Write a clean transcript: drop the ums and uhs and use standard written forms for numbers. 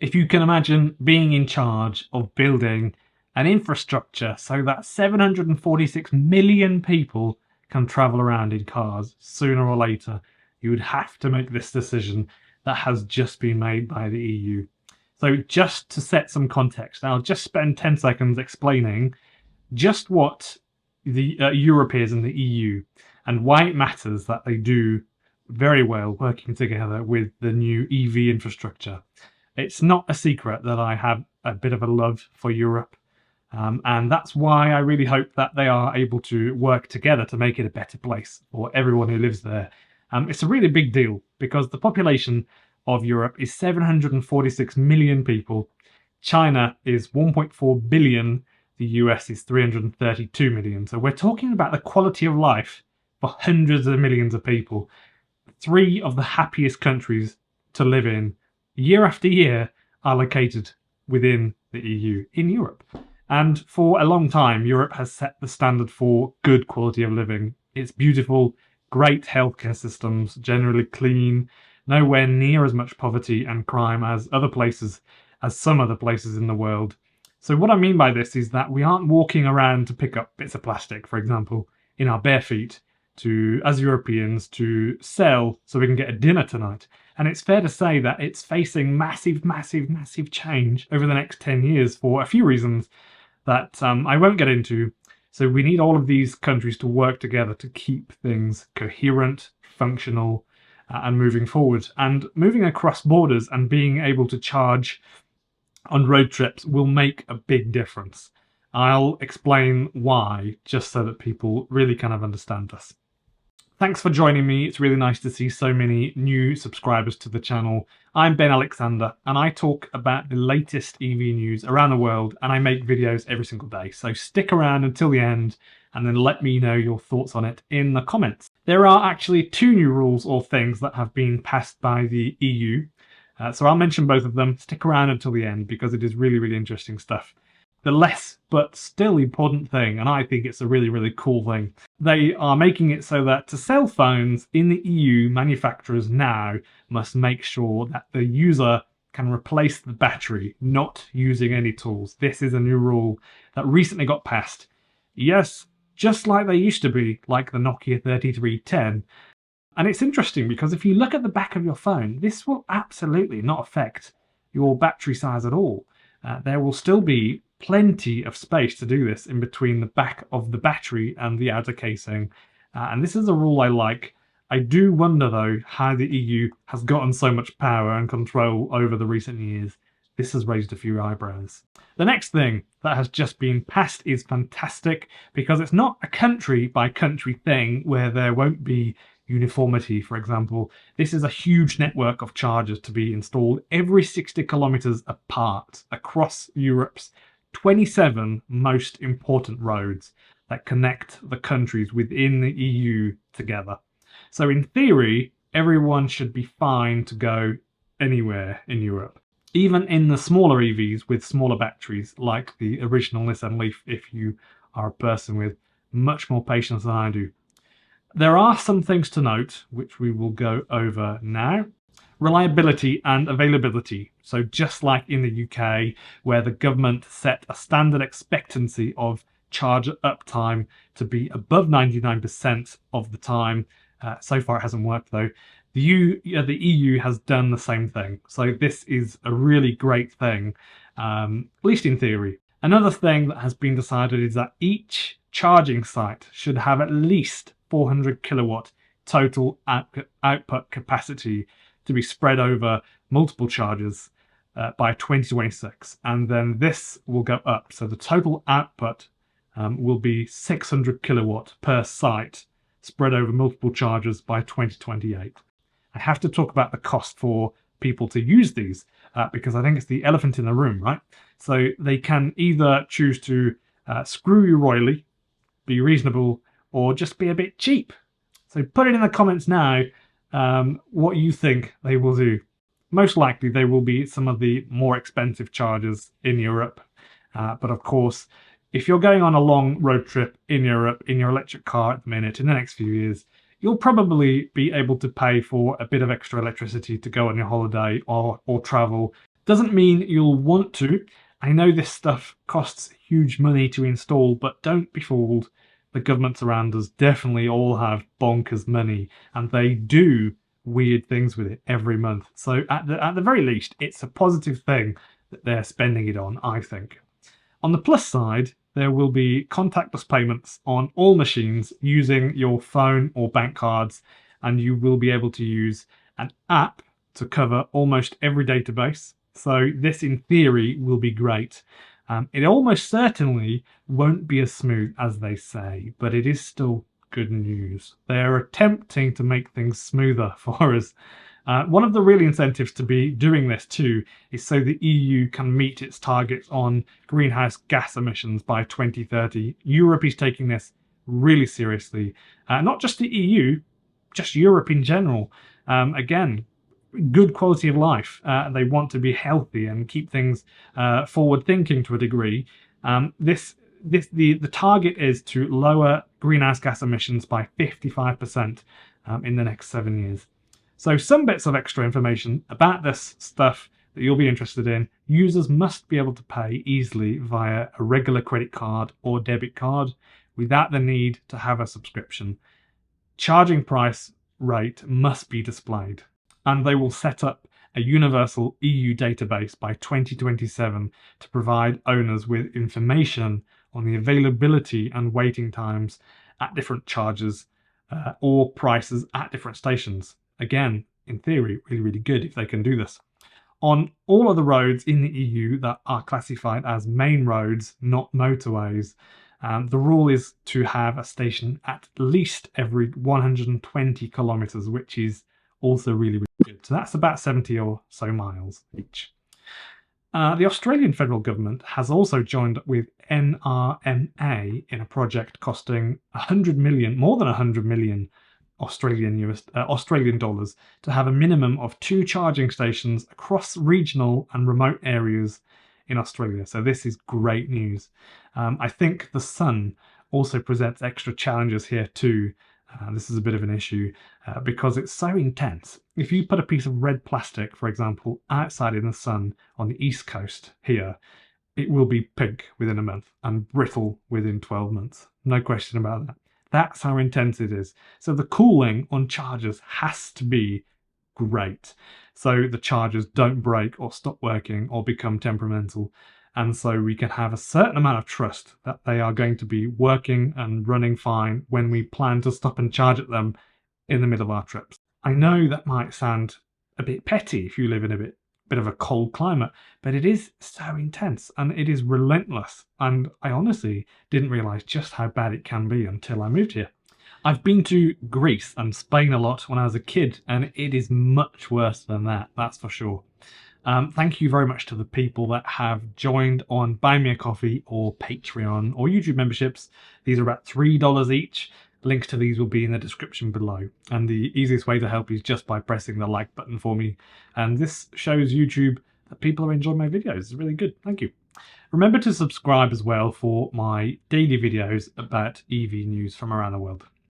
if you can imagine being in charge of building an infrastructure so that 746 million people can travel around in cars sooner or later, you would have to make this decision that has just been made by the EU. So just to set some context, I'll just spend 10 seconds explaining just what the Europe is and the EU and why it matters that they do very well working together with the new EV infrastructure. It's not a secret that I have a bit of a love for Europe, and that's why I really hope that they are able to work together to make it a better place for everyone who lives there. It's a really big deal because the population of Europe is 746 million people. China is 1.4 billion. The US is 332 million. So we're talking about the quality of life for hundreds of millions of people. Three of the happiest countries to live in year after year are located within the EU in Europe. And for a long time, Europe has set the standard for good quality of living. It's beautiful, great healthcare systems, generally clean, nowhere near as much poverty and crime as some other places in the world. So what I mean by this is that we aren't walking around to pick up bits of plastic, for example, in our bare feet as Europeans to sell so we can get a dinner tonight. And it's fair to say that it's facing massive, massive, massive change over the next 10 years for a few reasons that I won't get into. So we need all of these countries to work together to keep things coherent, functional, and moving forward. And moving across borders and being able to charge on road trips will make a big difference. I'll explain why, just so that people really kind of understand this. Thanks for joining me. It's really nice to see so many new subscribers to the channel. I'm Ben Alexander, and I talk about the latest EV news around the world, and I make videos every single day. So stick around until the end, and then let me know your thoughts on it in the comments. There are actually two new rules or things that have been passed by the EU. So I'll mention both of them. Stick around until the end because it is really, really interesting stuff. The less but still important thing, and I think it's a really, really cool thing, they are making it so that to sell phones in the EU, manufacturers now must make sure that the user can replace the battery, not using any tools. This is a new rule that recently got passed. Yes, just like they used to be, like the Nokia 3310. And it's interesting because if you look at the back of your phone, this will absolutely not affect your battery size at all. There will still be plenty of space to do this in between the back of the battery and the outer casing. And this is a rule I like. I do wonder, though, how the EU has gotten so much power and control over the recent years. This has raised a few eyebrows. The next thing that has just been passed is fantastic because it's not a country by country thing where there won't be uniformity, for example. This is a huge network of chargers to be installed every 60 kilometers apart across Europe's 27 most important roads that connect the countries within the EU together. So in theory, everyone should be fine to go anywhere in Europe. Even in the smaller EVs with smaller batteries, like the original Nissan Leaf, if you are a person with much more patience than I do. There are some things to note, which we will go over now. Reliability and availability. So just like in the UK, where the government set a standard expectancy of charger uptime to be above 99% of the time. So far it hasn't worked though. The EU has done the same thing. So this is a really great thing, at least in theory. Another thing that has been decided is that each charging site should have at least 400 kilowatt total output capacity to be spread over multiple chargers by 2026. And then this will go up. So the total output will be 600 kilowatt per site spread over multiple chargers by 2028. I have to talk about the cost for people to use these because I think it's the elephant in the room, right? So they can either choose to screw you royally, be reasonable, or just be a bit cheap. So put it in the comments now what you think they will do. Most likely they will be some of the more expensive chargers in Europe. But of course, if you're going on a long road trip in Europe in your electric car at the minute, in the next few years, you'll probably be able to pay for a bit of extra electricity to go on your holiday or travel Doesn't mean you'll want to. I know this stuff costs huge money to install, but don't be fooled. The governments around us definitely all have bonkers money, and they do weird things with it every month. So at the very least, it's a positive thing that they're spending it on, I think. On the plus side, there will be contactless payments on all machines using your phone or bank cards, and you will be able to use an app to cover almost every database. So this, in theory, will be great. It almost certainly won't be as smooth as they say, but it is still good news. They're attempting to make things smoother for us. One of the real incentives to be doing this too is so the EU can meet its targets on greenhouse gas emissions by 2030. Europe is taking this really seriously. Not just the EU, just Europe in general. Again, good quality of life. They want to be healthy and keep things forward thinking to a degree. The target is to lower greenhouse gas emissions by 55% in the next 7 years. So some bits of extra information about this stuff that you'll be interested in. Users must be able to pay easily via a regular credit card or debit card without the need to have a subscription. Charging price rate must be displayed, and they will set up a universal EU database by 2027 to provide owners with information on the availability and waiting times at different charges or prices at different stations. Again, in theory, really, really good if they can do this. On all of the roads in the EU that are classified as main roads, not motorways, the rule is to have a station at least every 120 kilometres, which is also really, really good. So that's about 70 or so miles each. The Australian federal government has also joined with NRMA in a project costing more than 100 million Australian dollars to have a minimum of 2 charging stations across regional and remote areas in Australia. So this is great news. I think the sun also presents extra challenges here too. This is a bit of an issue because it's so intense. If you put a piece of red plastic, for example, outside in the sun on the east coast here, it will be pink within a month and brittle within 12 months. No question about that. That's how intense it is. So the cooling on chargers has to be great, so the chargers don't break or stop working or become temperamental, and so we can have a certain amount of trust that they are going to be working and running fine when we plan to stop and charge at them in the middle of our trips. I know that might sound a bit petty if you live in a bit of a cold climate, but it is so intense and it is relentless, and I honestly didn't realise just how bad it can be until I moved here. I've been to Greece and Spain a lot when I was a kid, and it is much worse than that, that's for sure. Thank you very much to the people that have joined on Buy Me a Coffee or Patreon or YouTube memberships. These are about $3 each. Links to these will be in the description below. And the easiest way to help is just by pressing the like button for me. And this shows YouTube that people are enjoying my videos. It's really good. Thank you. Remember to subscribe as well for my daily videos about EV news from around the world.